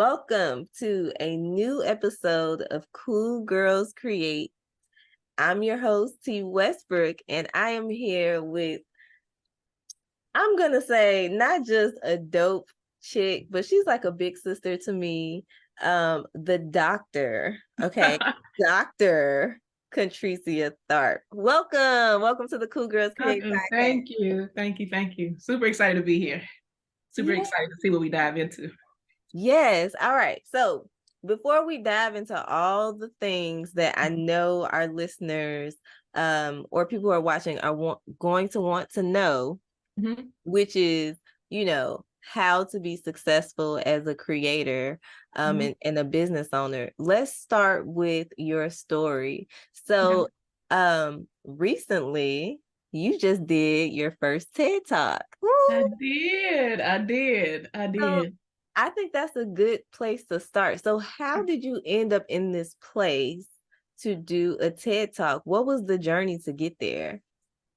Welcome to a new episode of Cool Girls Create. I'm your host, T. Westbrook, and I am here with, I'm going to say, not just a dope chick, but she's like a big sister to me, the doctor, okay? Dr. Contrecia Tharpe. Welcome to the Cool Girls Create podcast. Thank you. Super excited to be here. Super excited to see what we dive into. Yes. All right. So before we dive into all the things that I know our listeners or people who are watching are going to want to know, which is, how to be successful as a creator and a business owner. Let's start with your story. So recently you just did your first TED Talk. I did. So, I think that's a good place to start. So how did you end up in this place to do a TED Talk? What was the journey to get there?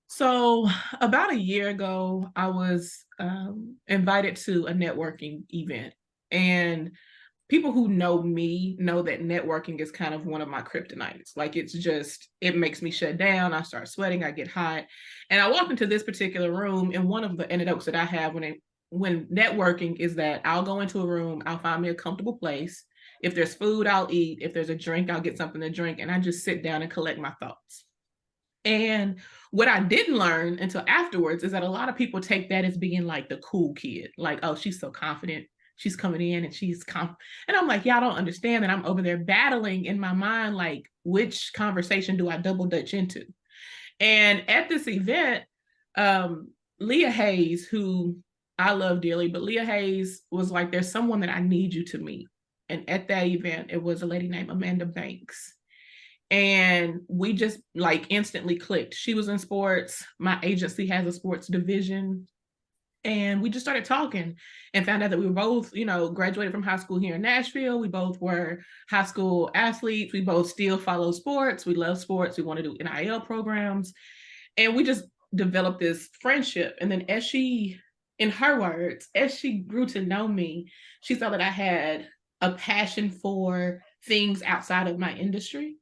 So about a year ago, I was invited to a networking event. And people who know me know that networking is kind of one of my kryptonites. Like it makes me shut down. I start sweating, I get hot. And I walked into this particular room, and one of the anecdotes that I have when networking is that I'll go into a room, I'll find me a comfortable place. If there's food, I'll eat. If there's a drink, I'll get something to drink, and I just sit down and collect my thoughts. And what I didn't learn until afterwards is that a lot of people take that as being like the cool kid, like, oh, she's so confident. She's coming in and and I'm like, y'all don't understand that I'm over there battling in my mind, like, which conversation do I double dutch into? And at this event, Leah Hayes, who I love dearly, but Leah Hayes was like, there's someone that I need you to meet. And at that event, it was a lady named Amanda Banks. And we just like instantly clicked. She was in sports. My agency has a sports division. And we just started talking and found out that we were both, graduated from high school here in Nashville. We both were high school athletes. We both still follow sports. We love sports. We want to do NIL programs. And we just developed this friendship. And then in her words, as she grew to know me, she saw that I had a passion for things outside of my industry.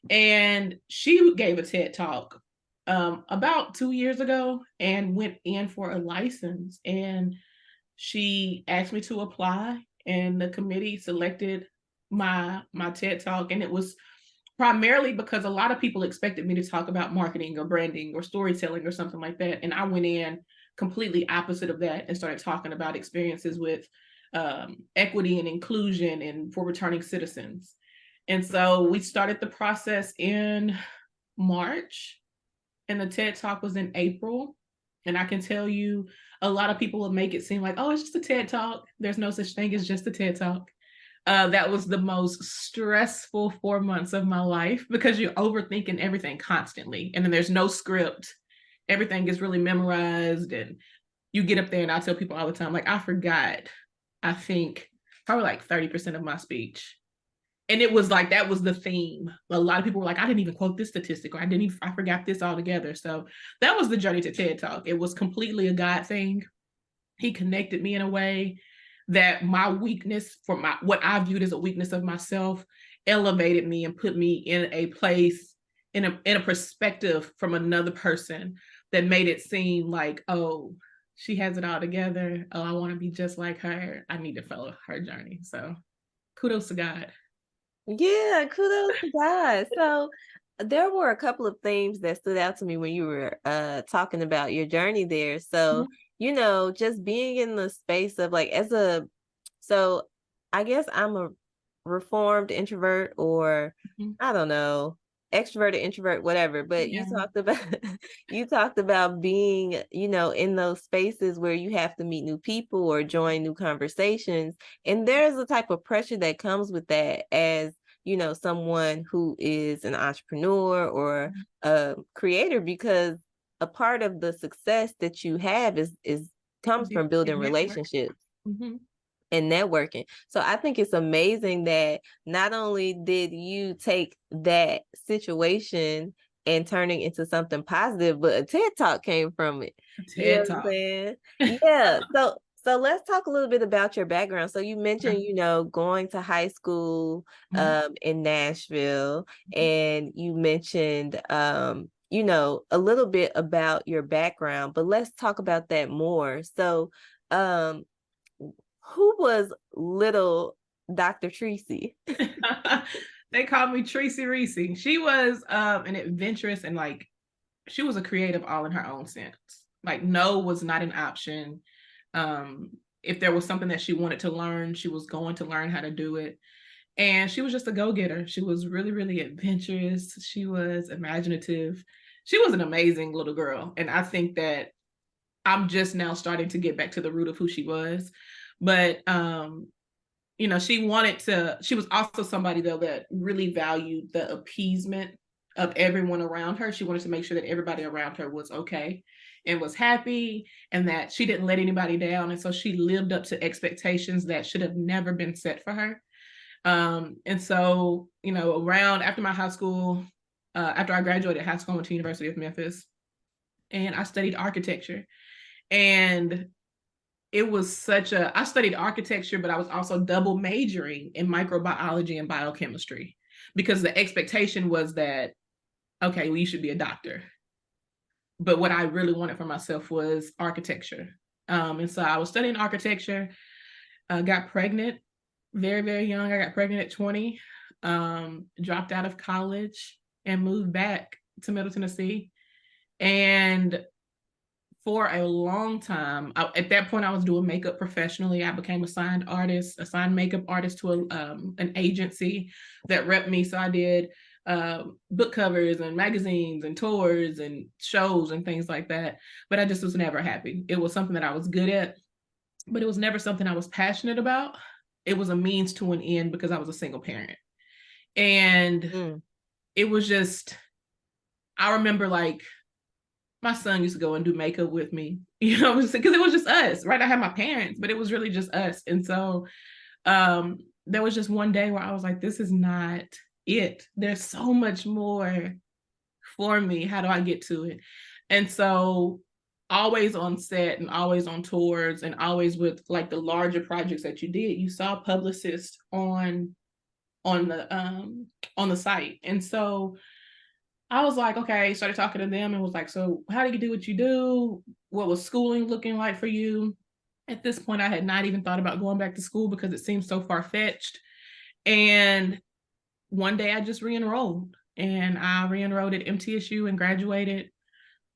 And she gave a TED Talk about 2 years ago and went in for a license. And she asked me to apply, and the committee selected my TED Talk. And it was primarily because a lot of people expected me to talk about marketing or branding or storytelling or something like that. And I went in completely opposite of that and started talking about experiences with equity and inclusion and for returning citizens. And so we started the process in March, and the TED Talk was in April. And I can tell you, a lot of people will make it seem like, oh, it's just a TED Talk. There's no such thing as just a TED Talk. That was the most stressful 4 months of my life because you're overthinking everything constantly. And then there's no script. Everything gets really memorized. And you get up there, and I tell people all the time, like, I forgot, I think, probably like 30% of my speech. And it was like, that was the theme. A lot of people were like, I didn't even quote this statistic, or I forgot this altogether. So that was the journey to TED Talk. It was completely a God thing. He connected me in a way that my weakness what I viewed as a weakness of myself elevated me and put me in a place, in a perspective from another person that made it seem like, oh, she has it all together. Oh, I want to be just like her. I need to follow her journey. So kudos to God. Yeah, kudos to God. So there were a couple of themes that stood out to me when you were talking about your journey there. So, just being in the space of like so I guess I'm a reformed introvert, or I don't know, extroverted introvert, whatever. But you talked about you talked about being, in those spaces where you have to meet new people or join new conversations. And there's a type of pressure that comes with that as, someone who is an entrepreneur or a creator, because a part of the success that you have is comes from building relationships. And networking. So I think it's amazing that not only did you take that situation and turning into something positive, but a TED Talk came from it. TED Talk. What I'm saying? Yeah. So So let's talk a little bit about your background. So you Okay. mentioned, going to high school Mhm. in Nashville, and you mentioned a little bit about your background, but let's talk about that more. So um who was little Dr. Tracy? They called me Tracy Reese. She was an adventurous and like she was a creative all in her own sense. Like no was not an option. Um, if there was something that she wanted to learn, she was going to learn how to do it. And she was just a go-getter. She was really, really adventurous. She was imaginative. She was an amazing little girl. And I think that I'm just now starting to get back to the root of who she was. But she was also somebody though that really valued the appeasement of everyone around her. She wanted to make sure that everybody around her was okay and was happy and that she didn't let anybody down. And so she lived up to expectations that should have never been set for her. And so, around after my high school, after I graduated high school, I went to University of Memphis and I studied architecture. And I studied architecture, but I was also double majoring in microbiology and biochemistry because the expectation was that, okay, well, you should be a doctor. But what I really wanted for myself was architecture. And so I was studying architecture, got pregnant very, very young. I got pregnant at 20, dropped out of college and moved back to Middle Tennessee. And for a long time, at that point, I was doing makeup professionally. I became a signed makeup artist to an agency that repped me. So I did book covers and magazines and tours and shows and things like that. But I just was never happy. It was something that I was good at, but it was never something I was passionate about. It was a means to an end because I was a single parent. And Mm. it was just, I remember like my son used to go and do makeup with me, because it was just us, right? I had my parents, but it was really just us. And so there was just one day where I was like, this is not it. There's so much more for me. How do I get to it? And so always on set and always on tours and always with like the larger projects that you did, you saw publicists on the site. And so I was like, okay, started talking to them and was like, so how do you do what you do? What was schooling looking like for you? At this point, I had not even thought about going back to school because it seemed so far-fetched. And one day I just re-enrolled and I re-enrolled at MTSU and graduated.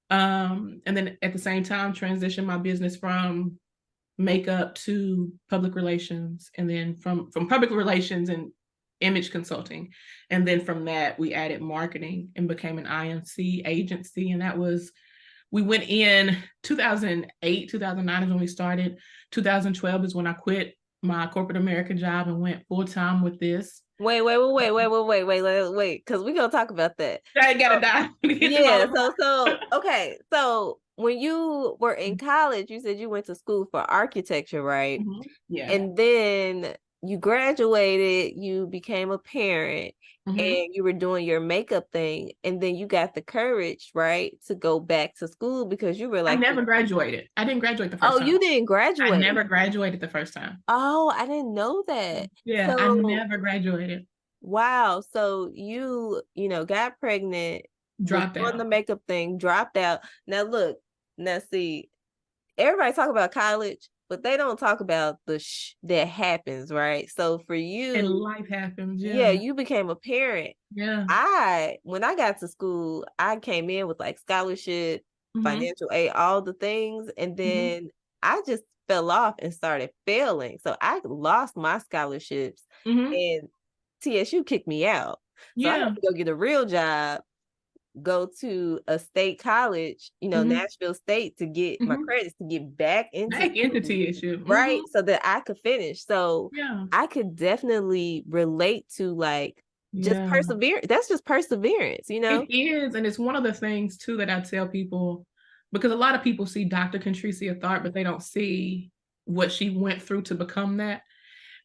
And then at the same time, transitioned my business from makeup to public relations, and then from public relations and image consulting. And then from that, we added marketing and became an INC agency. And we went in 2008, 2009 is when we started. 2012 is when I quit my corporate America job and went full time with this. Wait, because we're gonna talk about that. I gotta die to get through all Yeah, of so okay. So when you were in college, you said you went to school for architecture, right? Yeah. And then you graduated, you became a parent, Mm-hmm. and you were doing your makeup thing, and then you got the courage, right, to go back to school because you were I like, never graduated. I didn't graduate the oh, first time. you didn't I graduate. never graduated the first time. Oh, I didn't know that. Yeah, I So, never graduated. wow. So got pregnant, was Dropped doing the out. makeup thing, dropped out. Now look, now see, everybody talk about college, but they don't talk about the that happens, right? So for And you, life happens. yeah, Yeah. you became a parent. Yeah. When I got to school, I came in with like scholarship, Mm-hmm. financial aid, all the things, and Mm-hmm. then I just fell off and started failing. So I lost my scholarships, Mm-hmm. and TSU kicked me out. So I had Yeah. to go get a real job, go to a state college, Mm-hmm. Nashville State, to get my Mm-hmm. credits to get back into Back school, entity issue. right? Mm-hmm. So that I could finish. So Yeah. I could definitely relate to like just Yeah. perseverance. That's just perseverance, you It know? is. And it's one of the things too that I tell people because a lot of people see Dr. Contrecia Tharpe, but they don't see what she went through to become that.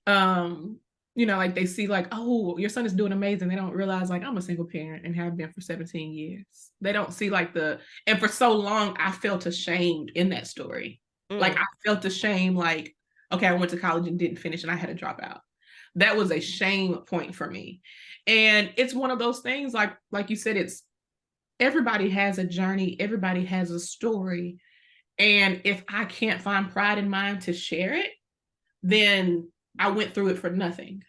Um, like they see like, oh, your son is doing amazing. They don't realize like I'm a single parent and have been for 17 years. They don't see like and for so long I felt ashamed in that story. Like Mm, I felt the shame, like, okay, I went to college and didn't finish and I had to drop out. That was a shame point for me. And it's one of those things, like you said, it's everybody has a journey, everybody has a story. And if I can't find pride in mine to share it, then I went through it for nothing.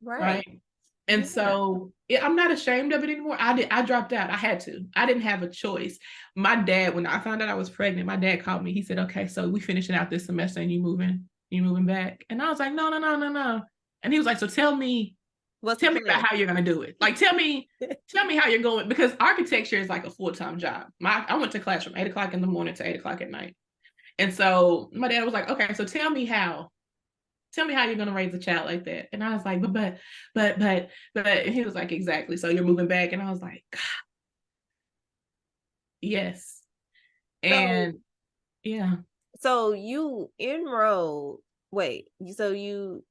right. Right. And Yeah. so I'm not ashamed of it anymore. I dropped out. I had to. I didn't have a choice. My dad, when I found out I was pregnant, my dad called me. He said, "Okay, so we finishing out this semester and you moving back." And I was like, "No, no, no, no, no." And he was like, "So What's the tell me plan? about how you're gonna do it. Like tell me how you're going, because architecture is like a full-time job. I went to class from 8 o'clock in the morning to 8 o'clock at night. And so my dad was like, "Okay, so tell me how you're gonna raise a child like that." And I was like, but and he was like, "Exactly. So you're moving back." And I was like, yes. So And yeah, so you enrolled, wait, so you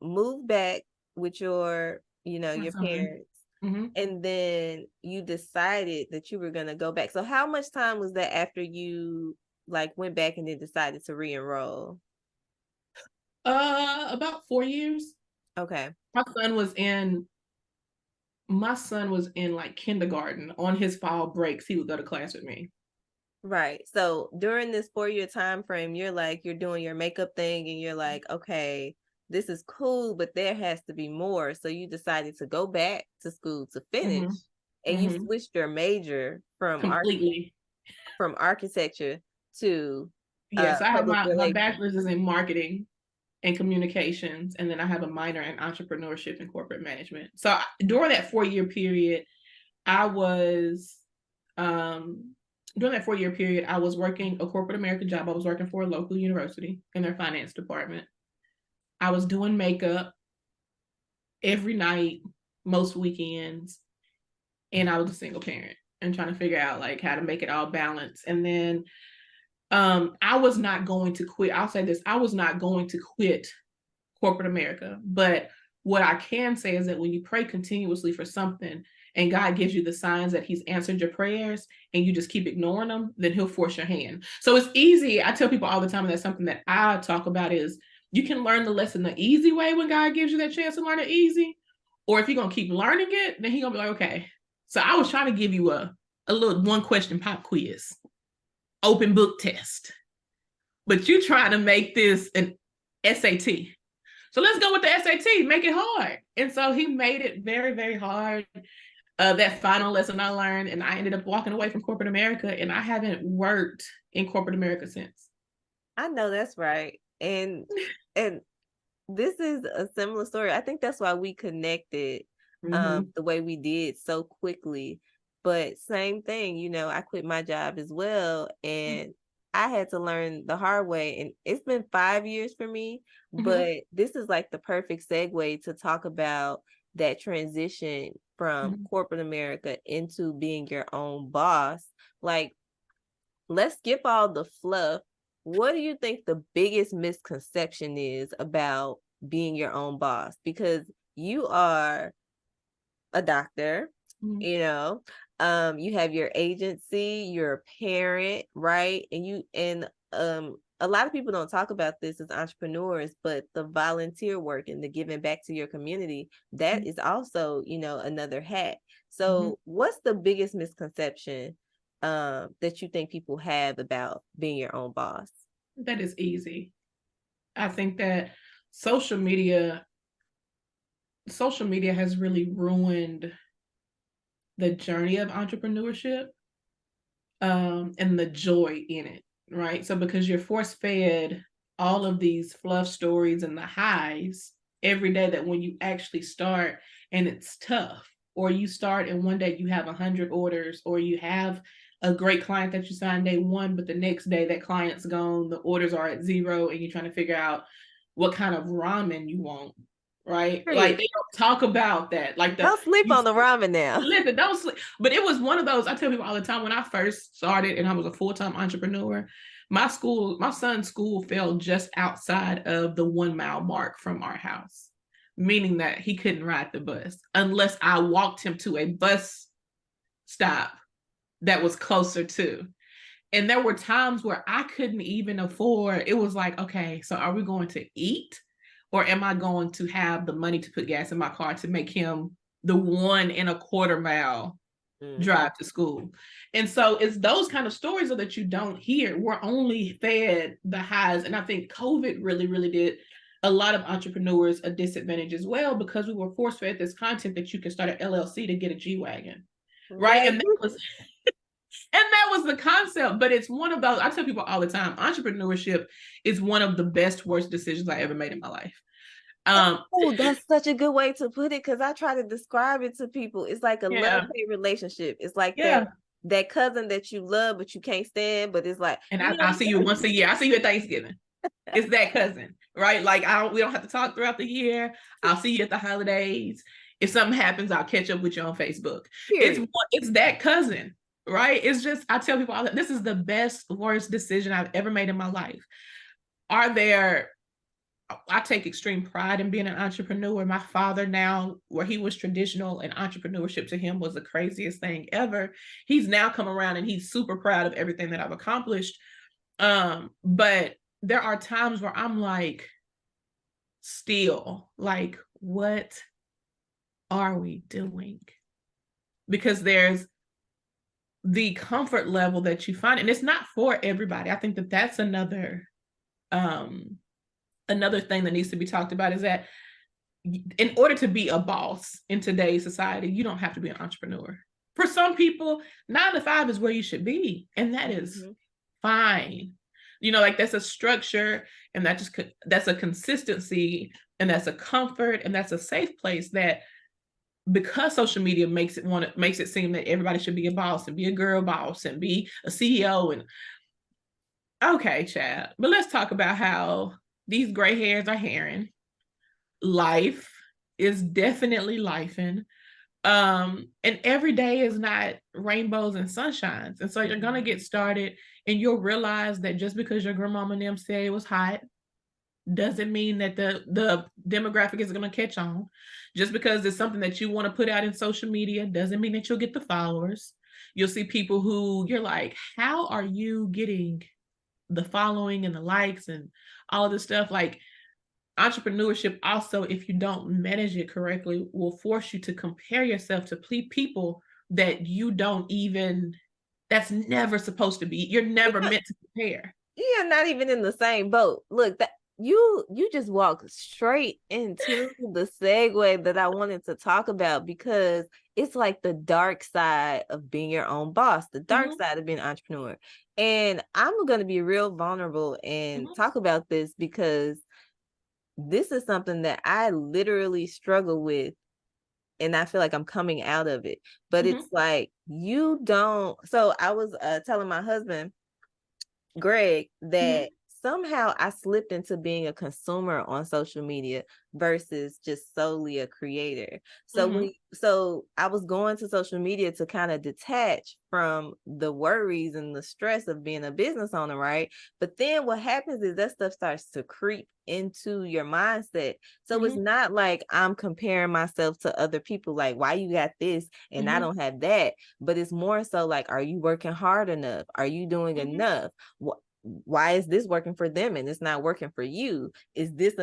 moved back with your, my your son. parents, Hmm. and then you decided that you were gonna go back. So how much time was that after you like went back and then decided to re-enroll? About 4 years. Okay. My son was in like kindergarten. On his fall breaks, he would go to class with me. Right. So during this 4-year time frame, you're doing your makeup thing and you're like, okay, this is cool, but there has to be more. So you decided to go back to school to finish, Hmm. and you Hmm. switched your major Completely. from architecture to Yes, I have public my relations. bachelor's is in marketing and communications, and then I have a minor in entrepreneurship and corporate management. So during that 4 year period, I was um during that 4 year period, I was working a corporate American job. I was working for a local university in their finance department. I was doing makeup every night, most weekends, and I was a single parent and trying to figure out like how to make it all balance. And then I was not going to quit. I'll say this, I was not going to quit corporate America. But what I can say is that when you pray continuously for something and God gives you the signs that He's answered your prayers and you just keep ignoring them, then He'll force your hand. So it's easy. I tell people all the time, and that's something that I talk about, is you can learn the lesson the easy way when God gives you that chance to learn it easy. Or if you're going to keep learning it, then He's going to be like, okay. So I was trying to give you a little one question pop quiz, open book test, but you trying to make this an SAT. So let's go with the SAT, make it hard. And so he made it very, very hard. That final lesson I learned, and I ended up walking away from corporate America, and I haven't worked in corporate America since. I know that's right. And this is a similar story. I think that's why we connected Mm-hmm. the way we did so quickly. But same thing, I quit my job as well, and I had to learn the hard way. And it's been 5 years for me, Mm-hmm. but this is like the perfect segue to talk about that transition from Mm-hmm. corporate America into being your own boss. Like, let's skip all the fluff. What do you think the biggest misconception is about being your own boss? Because you are a doctor, Mm-hmm. you know, you have your agency, you're a parent, right? And a lot of people don't talk about this as entrepreneurs, but the volunteer work and the giving back to your community, that is also, another hat. Mm-hmm. So what's the biggest misconception that you think people have about being your own boss? That is easy. I think that social media, social media has really ruined the journey of entrepreneurship, and the joy in it, right? So because you're force fed all of these fluff stories and the highs every day, that when you actually start and it's tough, or you start and one day you have 100 orders, or you have a great client that you signed day one, but the next day that client's gone, the orders are at zero, and you're trying to figure out what kind of ramen you want, right? Like Period. they don't talk about that. Like the Don't sleep you on the ramen now. listen, don't sleep. But it was one of those, I tell people all the time, when I first started and I was a full-time entrepreneur, my son's school fell just outside of the 1 mile mark from our house, meaning that he couldn't ride the bus unless I walked him to a bus stop that was closer to. And there were times where I couldn't even afford, it was like, okay, so are we going to eat? Or am I going to have the money to put gas in my car to make him the 1.25 mile Mhm. drive to school? And so it's those kind of stories that you don't hear. We're only fed the highs. And I think COVID really, really did a lot of entrepreneurs a disadvantage as well, because we were force fed this content that you can start an LLC to get a G Wagon. Right. Right. And that was the concept. But it's one of those, I tell people all the time, entrepreneurship is one of the best, worst decisions I ever made in my life. Um, Oh, that's such a good way to put it, because I try to describe it to people. It's like a yeah, love-hate relationship. It's like that yeah. that cousin that you love but you can't stand, but it's like, And you know, I you see you once a year. I see you at Thanksgiving. It's that cousin, right? Like we don't have to talk throughout the year. I'll see you at the holidays. If something happens, I'll catch up with you on Facebook. It's period. it's that cousin, right? It's just, I tell people all that this is the best, worst decision I've ever made in my life. Are there I take extreme pride in being an entrepreneur. My father now, where he was traditional and entrepreneurship to him was the craziest thing ever. He's now come around and he's super proud of everything that I've accomplished. But there are times where I'm like, still, like, what are we doing? Because there's the comfort level that you find, and it's not for everybody. I think that that's um another thing that needs to be talked about, is that in order to be a boss in today's society, you don't have to be an entrepreneur. For some people, 9 to 5 is where you should be, and that is Mhm. fine. Like that's a structure, and that's a consistency, and that's a comfort, and that's a safe place. That because social media makes it seem that everybody should be a boss and be a girl boss and be a CEO. And okay, Chad, but let's talk about how these gray hairs are hairing. Life is definitely lifing. And every day is not rainbows and sunshines. And so you're gonna get started, and you'll realize that just because your grandmama and them say it was hot doesn't mean that the demographic is gonna catch on. Just because it's something that you want to put out in social media doesn't mean that you'll get the followers. You'll see people who you're like, how are you getting the following and the likes and all of this stuff? Like, entrepreneurship also, if you don't manage it correctly, will force you to compare yourself to people that you don't even, that's never supposed to be, you're never meant to compare. You're not even in the same boat. Look, that you just walked straight into the segue that I wanted to talk about, because it's like the dark side of being your own boss, the dark Mhm, side of being an entrepreneur. And I'm going to be real vulnerable and mhm, talk about this, because this is something that I literally struggle with, and I feel like I'm coming out of it. But mhm, it's like, you don't. So I was telling my husband Greg mhm, that somehow I slipped into being a consumer on social media versus just solely a creator. So mhm, I was going to social media to kind of detach from the worries and the stress of being a business owner, right? But then what happens is that stuff starts to creep into your mindset. So it's mhm, not like I'm comparing myself to other people, like, why you got this and I mhm, don't have that, but it's more so like, are you working hard enough? Are you doing mhm, enough? Why is this working for them and it's not working for you? Is this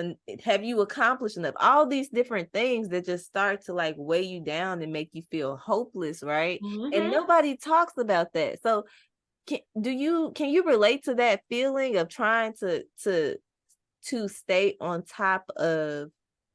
have you accomplished enough? All these different things that just start to like weigh you down and make you feel hopeless, right? And mhm. nobody talks about that. So can you relate to that feeling of trying to stay on top of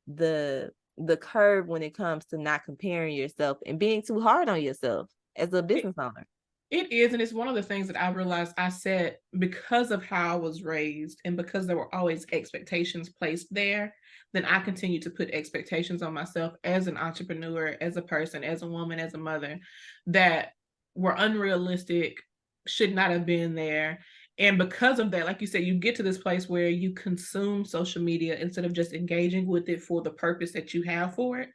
the the curve when it comes to not comparing yourself and being too hard on yourself as a It, business owner? it is, and it's one of the things that I realized I said, because of how I was raised and because there were always expectations placed there, then I continue to put expectations on myself as an entrepreneur, as a person, as a woman, as a mother, that were unrealistic, should not have been there. And because of that, like you said, you get to this place where you consume social media instead of just engaging with it for the purpose that you have for it.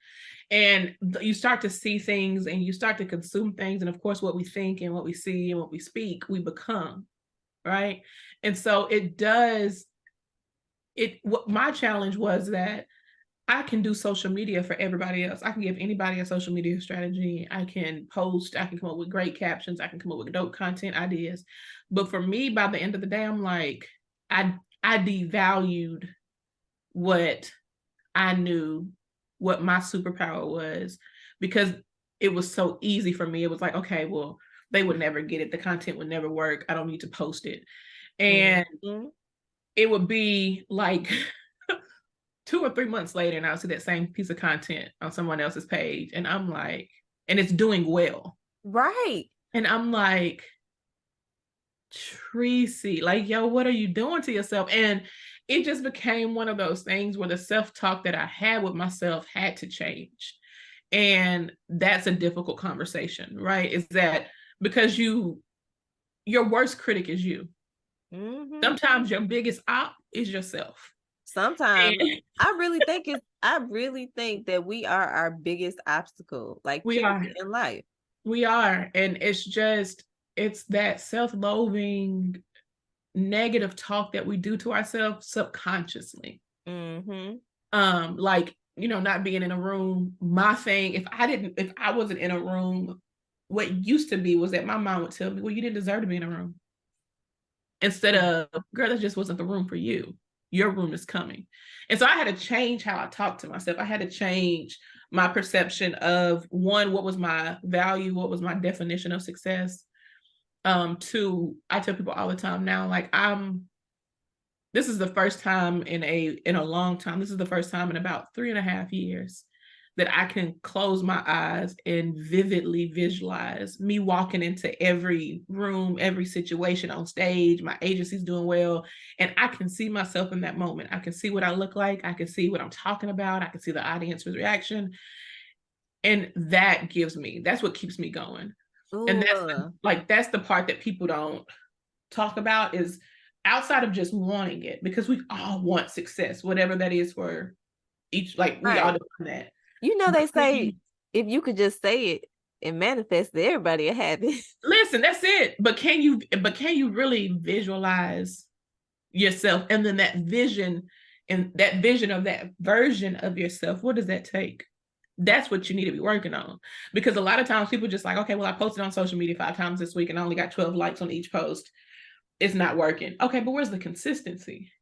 And you start to see things and you start to consume things. And of course, what we think and what we see and what we speak, we become, right? And so it does, what my challenge was that I can do social media for everybody else. I can give anybody a social media strategy. I can post, I can come up with great captions, I can come up with dope content ideas. But for me, by the end of the day, I'm like, I devalued what I knew, what my superpower was, because it was so easy for me. It was like, okay, well, they would never get it. The content would never work. I don't need to post it. And Mhm. it would be like 2 or 3 months later, and I'll see that same piece of content on someone else's page. And I'm like, and it's doing well. Right. And I'm like, Tracy, like, yo, what are you doing to yourself? And it just became one of those things where the self-talk that I had with myself had to change. And that's a difficult conversation, right? Is that because your worst critic is you. Mhm. Sometimes your biggest op is yourself. Sometimes And I really think that we are our biggest obstacle, like, we period, are. in life. We are. And it's that self-loathing, negative talk that we do to ourselves subconsciously. Mhm. Like, not being in a room. My thing, if I wasn't in a room, what used to be was that my mom would tell me, well, you didn't deserve to be in a room. Instead of, girl, that just wasn't the room for you. Your room is coming. And so I had to change how I talked to myself. I had to change my perception of, one, what was my value, what was my definition of success. Two, I tell people all the time now, like, this is the first time in a long time. This is the first time in about 3.5 years that I can close my eyes and vividly visualize me walking into every room, every situation on stage. My agency's doing well, and I can see myself in that moment. I can see what I look like. I can see what I'm talking about. I can see the audience's reaction, and that's what keeps me going. And Ooh, that's the part that people don't talk about, is outside of just wanting it, because we all want success, whatever that is for each, like, we all right. define that. They But say if you could just say it and manifest it, everybody will have it. listen, that's it. But can you really visualize yourself, and then that vision of that version of yourself, what does that take? That's what you need to be working on. Because a lot of times people just like, okay, well, I posted on social media 5 times this week and I only got 12 likes on each post. It's not working. Okay, but where's the consistency?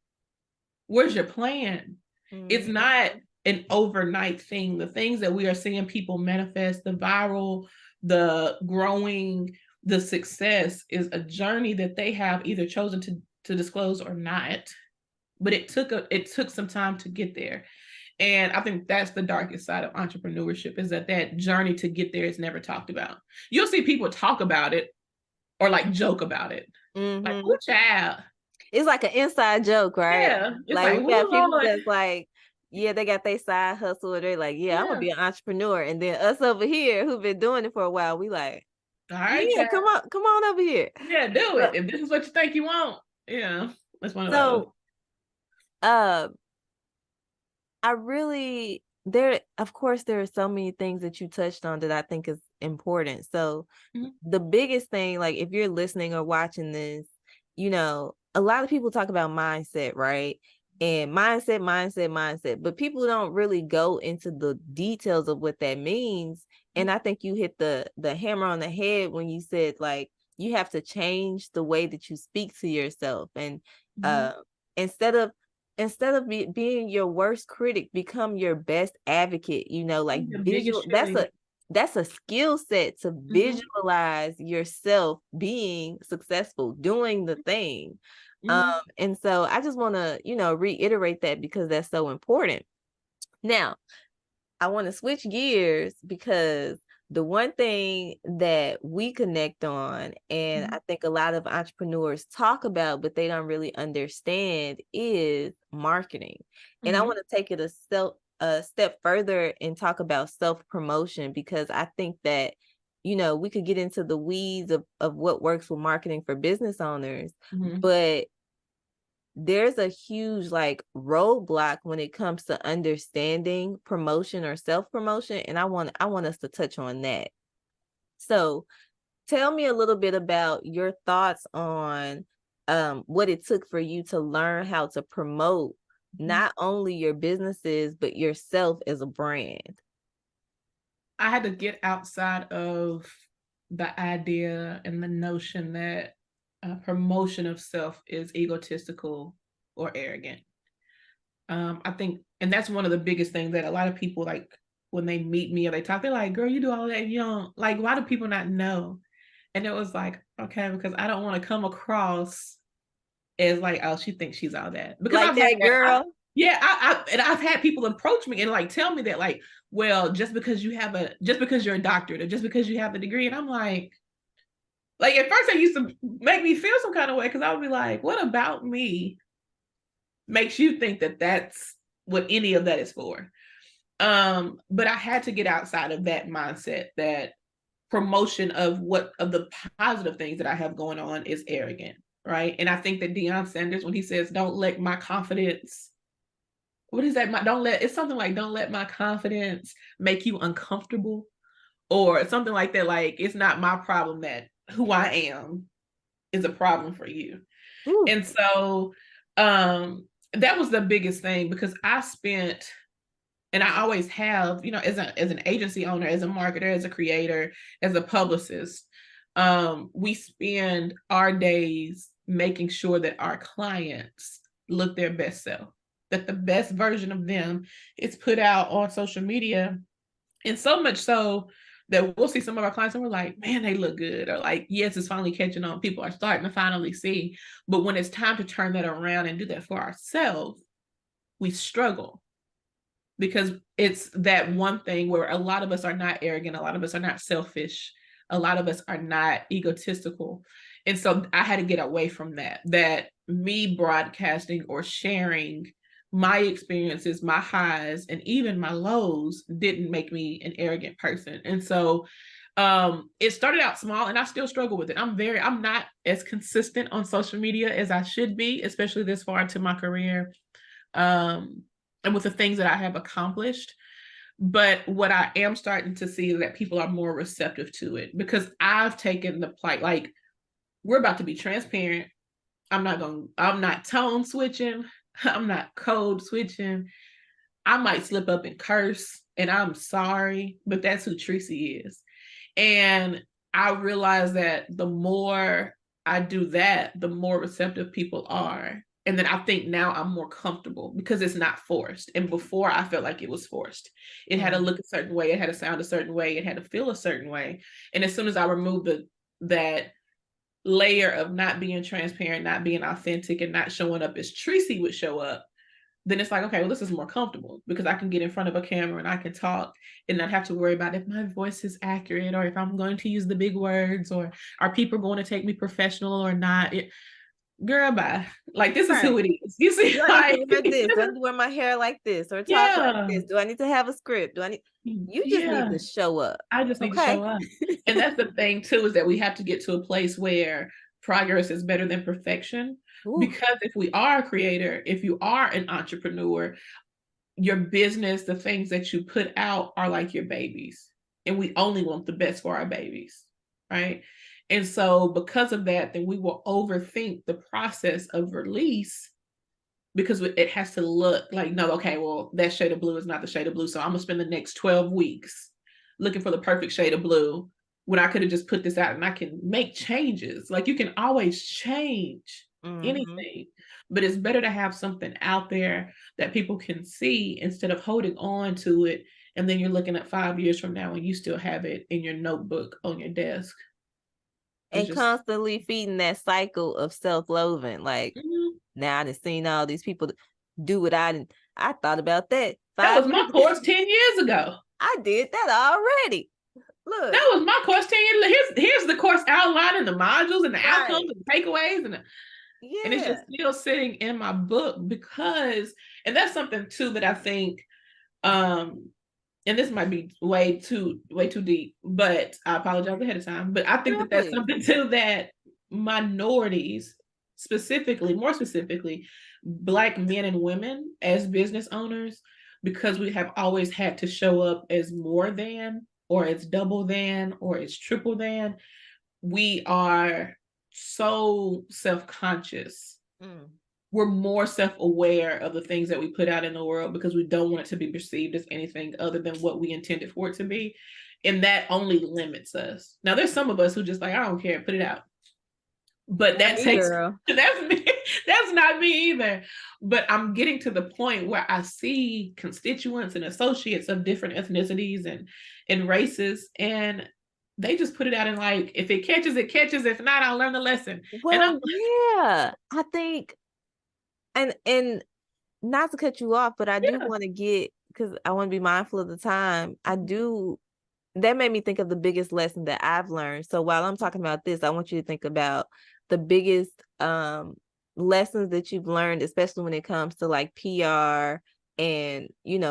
Where's your plan? It's Mhm. not an overnight thing. The things that we are seeing people manifest, the viral, the growing, the success, is a journey that they have either chosen to disclose or not. But it took some time to get there. And I think that's the darkest side of entrepreneurship, is that journey to get there is never talked about. You'll see people talk about it or like joke about it. Like, oh Mhm. child. It's like an inside joke, right? Yeah. It's Like, like, we got oh people Lord. that's like, yeah, they got their side hustle, or they're like, yeah, I'm gonna Yeah. be an entrepreneur. And then us over here who've been doing it for a while, we like, All right, yeah, child. come on over here. Yeah, do So, it. If this is what you think you want. Yeah. That's one of those. so uh I really there of course there are so many things that you touched on that I think is important. So Mhm. the biggest thing, like, if you're listening or watching this, a lot of people talk about mindset, right? And mindset, but people don't really go into the details of what that means. And I think you hit the hammer on the head when you said, like, you have to change the way that you speak to yourself. And Mhm. uh instead of being your worst critic, become your best advocate. Like, The visual, biggest cheerleader. that's a skill set, to Mhm. visualize yourself being successful, doing the thing. Mhm. And so I just want to, reiterate that, because that's so important. Now, I want to switch gears, because the one thing that we connect on, and Mhm. I think a lot of entrepreneurs talk about, but they don't really understand, is marketing. And I Mhm. want to take it a step further and talk about self-promotion, because I think that, we could get into the weeds of what works with marketing for business owners, Mhm. but there's a huge, like, roadblock when it comes to understanding promotion or self-promotion, and I want us to touch on that. So tell me a little bit about your thoughts on what it took for you to learn how to promote not only your businesses, but yourself as a brand? I had to get outside of the idea and the notion that promotion of self is egotistical or arrogant. I think, and that's one of the biggest things that a lot of people like when they meet me or they talk, they're like, "Girl, you do all that, you don't like. Why do people not know?" And it was like, okay, because I don't want to come across as like, oh, she thinks she's all that. Because Like I've had that that. girl? Yeah, and I've had people approach me and like tell me that like, well, just because you're a doctorate or just because you have a degree, and I'm like at first they used to make me feel some kind of way because I would be like, what about me makes you think that that's what any of that is for? But I had to get outside of that mindset that promotion of what of the positive things that I have going on is arrogant, right? And I think that Deion Sanders, when he says, "Don't let my confidence," what is that? Don't let it's something like, "Don't let my confidence make you uncomfortable," or something like that. Like it's not my problem that who I am is a problem for you. Ooh. And so that was the biggest thing because I spent and I always have, as an agency owner, as a marketer, as a creator, as a publicist, we spend our days making sure that our clients look their best self, that the best version of them is put out on social media. And so much so that we'll see some of our clients and we're like, man, they look good. Or like, yes, it's finally catching on. People are starting to finally see. But when it's time to turn that around and do that for ourselves, we struggle because it's that one thing where a lot of us are not arrogant, a lot of us are not selfish, a lot of us are not egotistical. And so I had to get away from that me broadcasting or sharing my experiences, my highs, and even my lows didn't make me an arrogant person. And so it started out small and I still struggle with it. I'm not as consistent on social media as I should be, especially this far into my career. Um, and with the things that I have accomplished. But what I am starting to see is that people are more receptive to it because I've taken the plight, like, we're about to be transparent. I'm not tone switching. I'm not code switching. I might slip up and curse, and I'm sorry, but that's who Tracy is. And I realize that the more I do that, the more receptive people are. And then I think now I'm more comfortable because it's not forced. And before I felt like it was forced. It had to Mm. look a certain way, it had to sound a certain way, it had to feel a certain way. And as soon as I removed that layer of not being transparent, not being authentic, and not showing up as Tracy would show up, then it's like, okay, well, this is more comfortable because I can get in front of a camera and I can talk and not have to worry about if my voice is accurate or if I'm going to use the big words or are people going to take me professional or not. Girl, bye. Like, this is who Right. it is. You see, Do I need to like, wear this? Do I need to wear my hair like this or talk like yeah, this? Do I need to have a script? You just need yeah. to show up. I just need to Okay. show up. And that's the thing too, is that we have to get to a place where progress is better than perfection. Ooh. Because if we are a creator, if you are an entrepreneur, your business, the things that you put out are like your babies. And we only want the best for our babies, right? And so because of that, then we will overthink the process of release because it has to look like, no, okay, well, that shade of blue is not the shade of blue. So I'm gonna spend the next 12 weeks looking for the perfect shade of blue when I could have just put this out and I can make changes. Like, you can always change Mm-hmm. anything, but it's better to have something out there that people can see instead of holding on to it. And then you're looking at 5 years from now and you still have it in your notebook on your desk. It's And just, constantly feeding that cycle of self-loathing. Like, mhm. now I done seen all these people do what I didn't. I thought about that That five was my years ago. course 10 years ago. I did that already. Look, That was my course 10 years. Here's the course outline and the modules and the outcomes right. and the takeaways and it's Yeah. just still sitting in my book because and that's something too that I think um and this might be way too deep, but I apologize ahead of time. But I think Girl, that that's please. something too that minorities, specifically, more specifically, Black men and women as business owners, because we have always had to show up as more than, or as double than, or as triple than, we are so self conscious Mm. we're more self-aware of the things that we put out in the world because we don't want it to be perceived as anything other than what we intended for it to be. And that only limits us. Now, there's some of us who just like, I don't care, put it out. But Not that me, takes girl. that's me. That's not me either. But I'm getting to the point where I see constituents and associates of different ethnicities and races, and they just put it out and like, if it catches, it catches. If not, I'll learn the lesson. And I'm Well, yeah, I think, and not to cut you off, but I do yeah. want to get, because I want to be mindful of the time. I do, that made me think of the biggest lesson that I've learned. So while I'm talking about this, I want you to think about the biggest lessons that you've learned, especially when it comes to like PR and,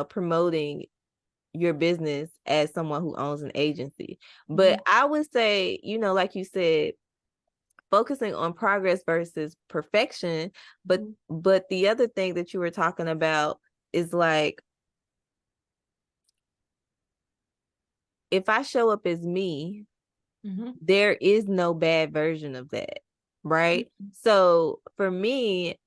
promoting your business as someone who owns an agency. But Mhm. I would say, like you said, focusing on progress versus perfection, but Mhm. the other thing that you were talking about is like, if I show up as me, Mhm. there is no bad version of that, right? Mhm. So for me,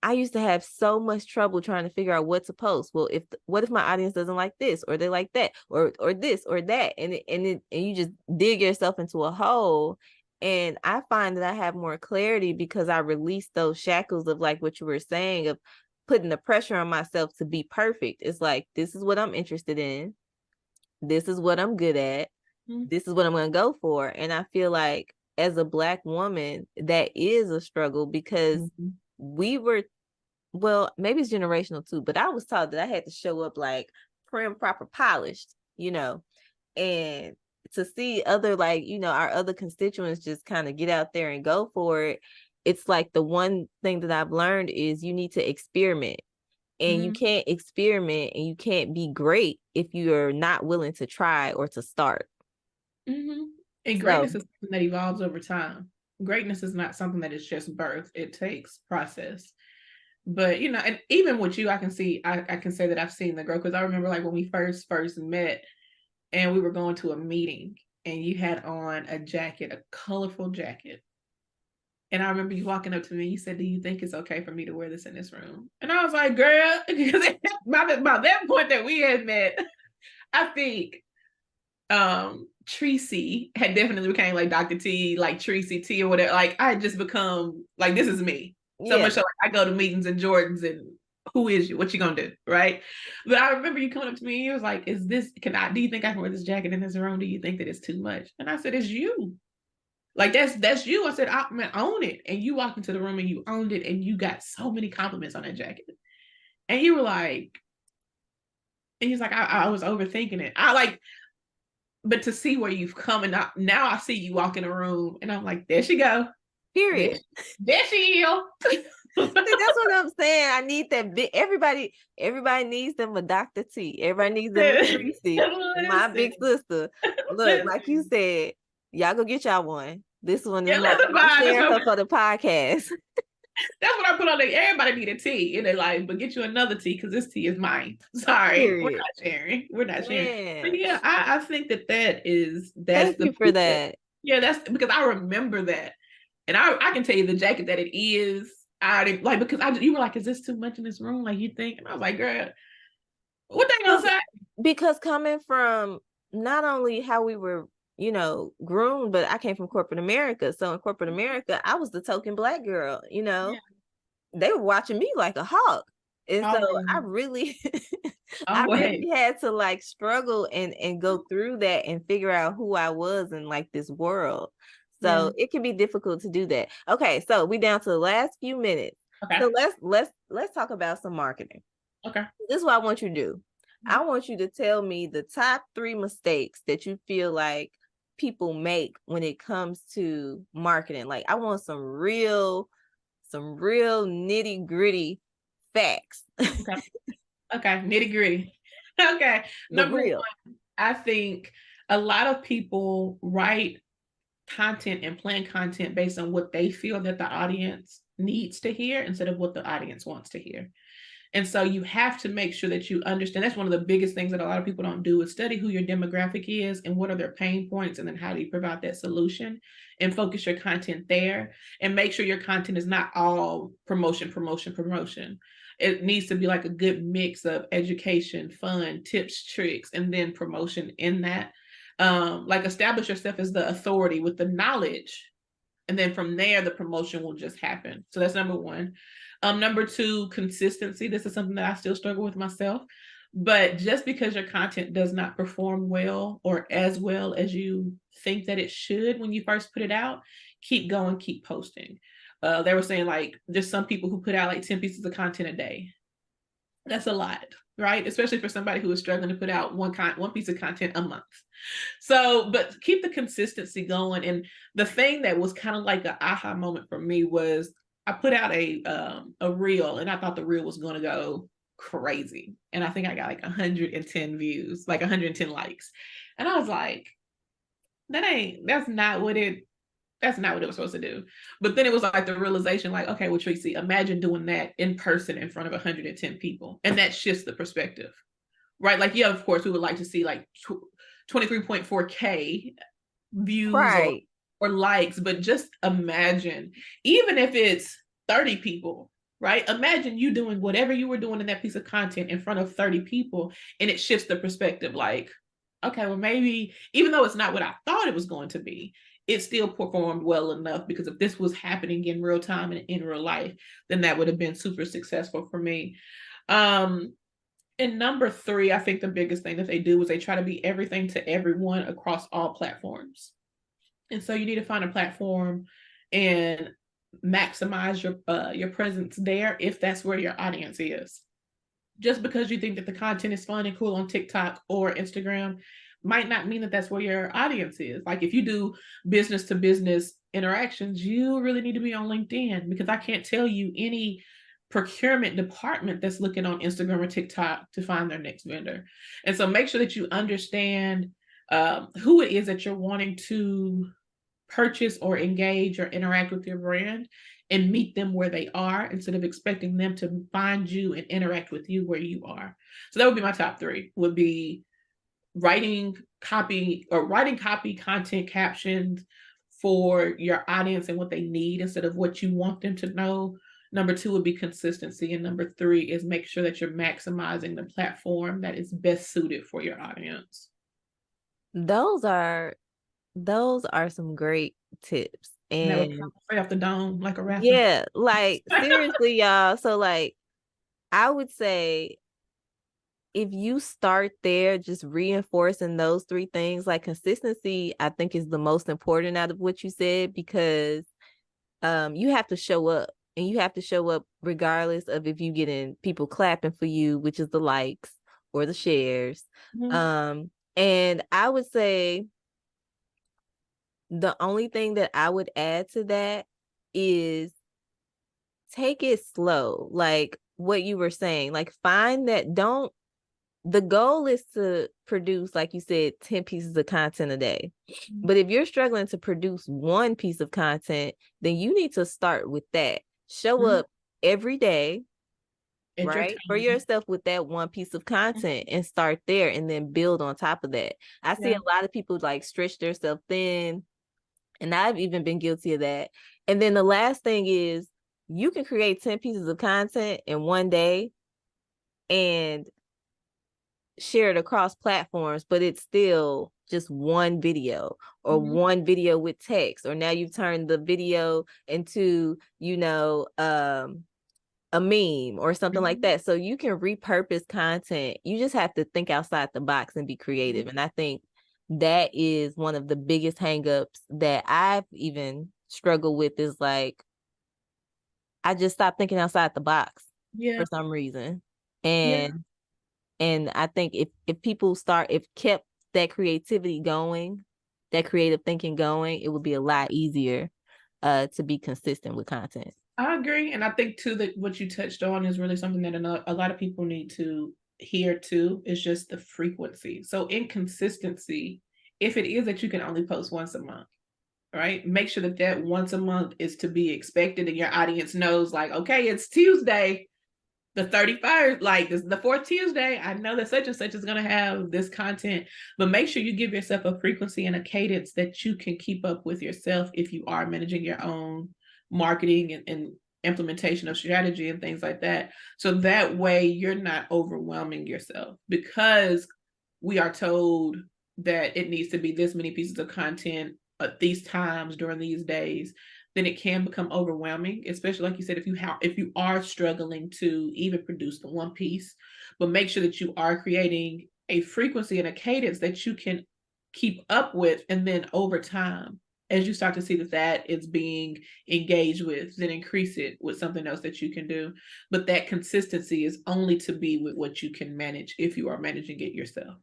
I used to have so much trouble trying to figure out what to post. Well, what if my audience doesn't like this, or they like that, or this or that, and you just dig yourself into a hole. And I find that I have more clarity because I release those shackles of like what you were saying, of putting the pressure on myself to be perfect. It's like, this is what I'm interested in. This is what I'm good at. Mhm. This is what I'm going to go for. And I feel like as a Black woman, that is a struggle because Mhm. we were, well, maybe it's generational too, but I was taught that I had to show up like prim, proper, polished, and to see other, like, our other constituents just kind of get out there and go for it. It's like the one thing that I've learned is you need to experiment, and you Mhm. can't experiment and you can't be great if you're not willing to try or to start. Mhm. And So greatness is something that evolves over time. Greatness is not something that is just birth. It takes process. But and even with you, I can see I can say that I've seen the growth because I remember like when we first met and we were going to a meeting and you had on a jacket, a colorful jacket. And I remember you walking up to me, you said, "Do you think it's okay for me to wear this in this room?" And I was like, girl, because by that point that we had met, I think Tracy had definitely became like Dr. T, like Tracy T or whatever. Like I had just become like, this is me. So yeah, much so like, I go to meetings in Jordans and who is you? What you gonna do? Right. But I remember you coming up to me and you was like, do you think I can wear this jacket in this room? Do you think that it's too much? And I said, it's you. Like that's you. I said, man, own it. And you walked into the room and you owned it and you got so many compliments on that jacket. And you were like, and he's like, I was overthinking it. But to see where you've come and now I see you walk in a room and I'm like, there she go. There period. she, there she is. See, that's what I'm saying. I need that big, everybody needs them a Dr. T. Everybody needs them a Tracy. My Listen, big sister. Look, like you listen. said, y'all go get y'all one. This one is Yeah, mine. listen, I'm Bob. sharing her for the podcast. That's what I put on there. Everybody need a tea. And they're like, but get you another tea because this tea is mine. Sorry. We're Period. not sharing. We're not sharing. But Man, yeah, I think that's thank the you for piece that, that. yeah, that's because I remember that. And I can tell you the jacket that it is. I already like because you were like, is this too much in this room? Like you think? And I was like, girl, what they gonna Because say? coming from not only how we were, groomed, but I came from corporate America. So in corporate America, I was the token Black girl, Yeah. they were watching me like a hawk. And so I Always. really I Always. really had to like struggle and go through that and figure out who I was in like this world. Yeah. So it can be difficult to do that. Okay, so we down to the last few minutes. Okay. So let's talk about some marketing. Okay. This is what I want you to do. I want you to tell me the top 3 mistakes that you feel like people make when it comes to marketing. Like, I want some real nitty gritty facts. Okay. Okay. Nitty gritty. Okay. The Number real. one, I think a lot of people write content and plan content based on what they feel that the audience needs to hear instead of what the audience wants to hear. And so you have to make sure that you understand. That's one of the biggest things that a lot of people don't do is study who your demographic is and what are their pain points, and then how do you provide that solution and focus your content there, and make sure your content is not all promotion, promotion, promotion. It needs to be like a good mix of education, fun, tips, tricks, and then promotion in that. Like establish yourself as the authority with the knowledge, and then from there the promotion will just happen. So that's number one. Number two, consistency. This is something that I still struggle with myself. But just because your content does not perform well or as well as you think that it should when you first put it out, keep going, keep posting. They were saying like there's some people who put out like 10 pieces of content a day. That's a lot, right? Especially for somebody who is struggling to put out one piece of content a month. So, but keep the consistency going. And the thing that was kind of like the aha moment for me was I put out a reel, and I thought the reel was going to go crazy, and I think I got like 110 views, like 110 likes, and I was like, that's not what it was supposed to do. But then it was like the realization, like, okay, well, Tracy, imagine doing that in person in front of 110 people, and that shifts the perspective, right? Like, yeah, of course, we would like to see like 23.4K views Right. or likes, but just imagine, even if it's 30 people, right? Imagine you doing whatever you were doing in that piece of content in front of 30 people, and it shifts the perspective. Like, okay, well, maybe even though it's not what I thought it was going to be, it still performed well enough, because if this was happening in real time and in real life, then that would have been super successful for me. Um, and number three, I think the biggest thing that they do is they try to be everything to everyone across all platforms. And so you need to find a platform and maximize your presence there if that's where your audience is. Just because you think that the content is fun and cool on TikTok or Instagram might not mean that that's where your audience is. Like if you do business to business interactions, you really need to be on LinkedIn, because I can't tell you any procurement department that's looking on Instagram or TikTok to find their next vendor. And so make sure that you understand who it is that you're wanting to purchase or engage or interact with your brand, and meet them where they are instead of expecting them to find you and interact with you where you are. So that would be my top three, would be writing copy, content captions for your audience and what they need instead of what you want them to know. Number two would be consistency. And number three is make sure that you're maximizing the platform that is best suited for your audience. Those are those are some great tips. And that was And straight off the dome like a rapper. yeah, like seriously, y'all. So like I would say if you start there, just reinforcing those three things, like consistency, I think is the most important out of what you said, because you have to show up, and you have to show up regardless of if you getting people clapping for you, which is the likes or the shares. Mhm. And I would say the only thing that I would add to that is take it slow. Like what you were saying, like find that don't the goal is to produce, like you said, 10 pieces of content a day. But if you're struggling to produce one piece of content, then you need to start with that. Show Mhm. up every day, At your right? For time. yourself with that one piece of content and start there and then build on top of that. I see Yeah. a lot of people like stretch themselves thin, and I've even been guilty of that. And then the last thing is you can create 10 pieces of content in one day and share it across platforms, but it's still just one video or Mhm. one video with text, or now you've turned the video into, a meme or something like Mhm. that. So you can repurpose content. You just have to think outside the box and be Mhm. creative. And I think that is one of the biggest hangups that I've even struggled with, is like I just stopped thinking outside the box Yeah. for some reason. Yeah. And I think if kept that creativity going, that creative thinking going, it would be a lot easier to be consistent with content. I agree. And I think too that what you touched on is really something that a lot of people need to hear too, is just the frequency. So inconsistency, if it is that you can only post once a month, right? Make sure that that once a month is to be expected, and your audience knows like, okay, it's Tuesday. the 31st, like this, the fourth Tuesday, I know that such and such is going to have this content, but make sure you give yourself a frequency and a cadence that you can keep up with yourself if you are managing your own marketing and implementation of strategy and things like that. So that way you're not overwhelming yourself, because we are told that it needs to be this many pieces of content at these times during these days. Then it can become overwhelming, especially like you said, if you are struggling to even produce the one piece. But make sure that you are creating a frequency and a cadence that you can keep up with, and then over time, as you start to see that that is being engaged with, then increase it with something else that you can do. But that consistency is only to be with what you can manage if you are managing it yourself.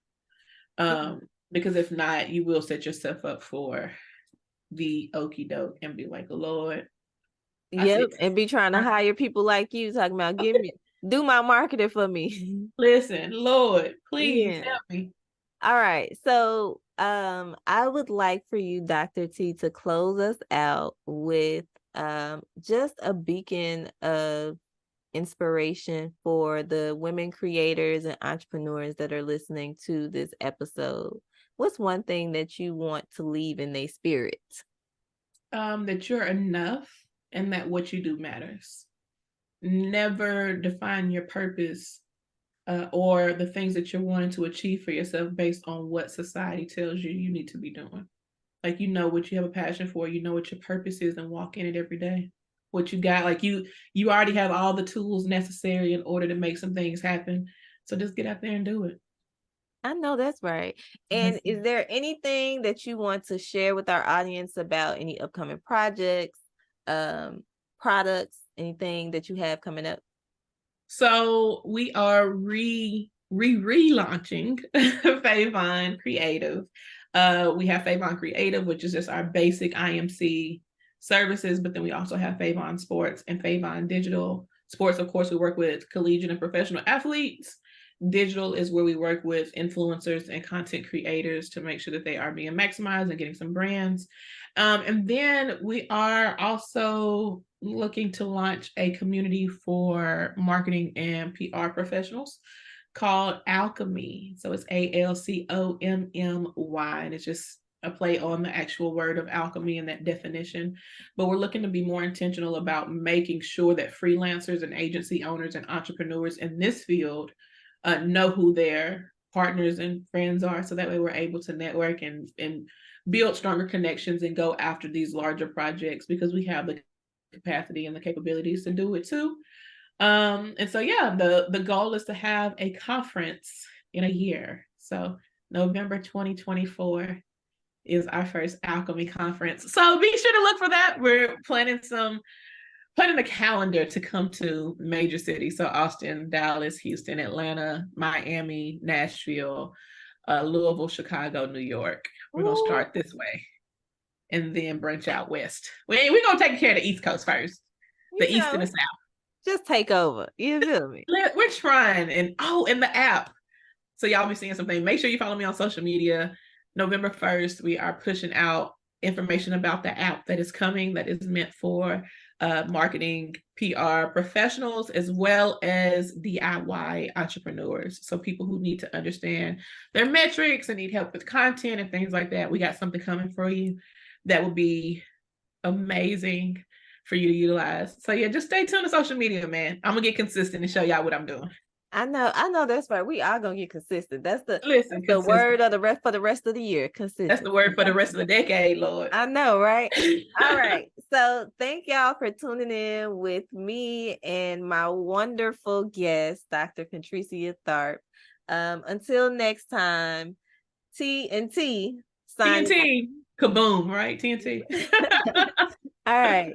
Um, because if not, you will set yourself up for the okie doke and be like, Lord, I Yep, said, and be trying to hire people like you talking about give me do my marketing for me. listen, Lord, please Yeah. help me. All right. So, I would like for you, Dr. T, to close us out with just a beacon of inspiration for the women creators and entrepreneurs that are listening to this episode. What's one thing that you want to leave in their spirit? That you're enough and that what you do matters. Never define your purpose or the things that you're wanting to achieve for yourself based on what society tells you you need to be doing. Like, you know what you have a passion for, you know what your purpose is, and walk in it every day. What you got, like you already have all the tools necessary in order to make some things happen. So just get out there and do it. I know that's right. And is there anything that you want to share with our audience about any upcoming projects, um, products, anything that you have coming up? So we are relaunching Favon Creative. We have Favon Creative, which is just our basic IMC services, but then we also have Favon Sports and Favon Digital. Sports, of course, we work with collegiate and professional athletes. Digital is where we work with influencers and content creators to make sure that they are being maximized and getting some brands. And then we are also looking to launch a community for marketing and PR professionals called Alchemy. So it's ALCOMMY, and it's just a play on the actual word of alchemy and that definition. But we're looking to be more intentional about making sure that freelancers and agency owners and entrepreneurs in this field know who their partners and friends are, so that way we're able to network and build stronger connections and go after these larger projects, because we have the capacity and the capabilities to do it too. And so yeah, the goal is to have a conference in a year. So November 2024 is our first alchemy conference. So be sure to look for that. We're planning a calendar to come to major cities. So Austin, Dallas, Houston, Atlanta, Miami, Nashville, Louisville, Chicago, New York. We're gonna Ooh, start this way and then branch out west. We're gonna take care of the East Coast first, the you East and the know, South. just take over. You feel me? We're trying, and the app. So y'all be seeing something. Make sure you follow me on social media. November 1st, we are pushing out information about the app that is coming, that is meant for marketing, PR professionals, as well as DIY entrepreneurs. So people who need to understand their metrics and need help with content and things like that. We got something coming for you that will be amazing for you to utilize. So yeah, just stay tuned to social media, man. I'm gonna get consistent and show y'all what I'm doing. I know that's right. We are gonna get consistent. Listen, That's the consistent. word of the rest for the rest of the year. That's the Consistent. word for the rest of the decade, Lord. I know, right? All right. So thank y'all for tuning in with me and my wonderful guest, Dr. Contrecia Tharpe. Until next time, T and T signing out. TNT. Kaboom, right? TNT. All right.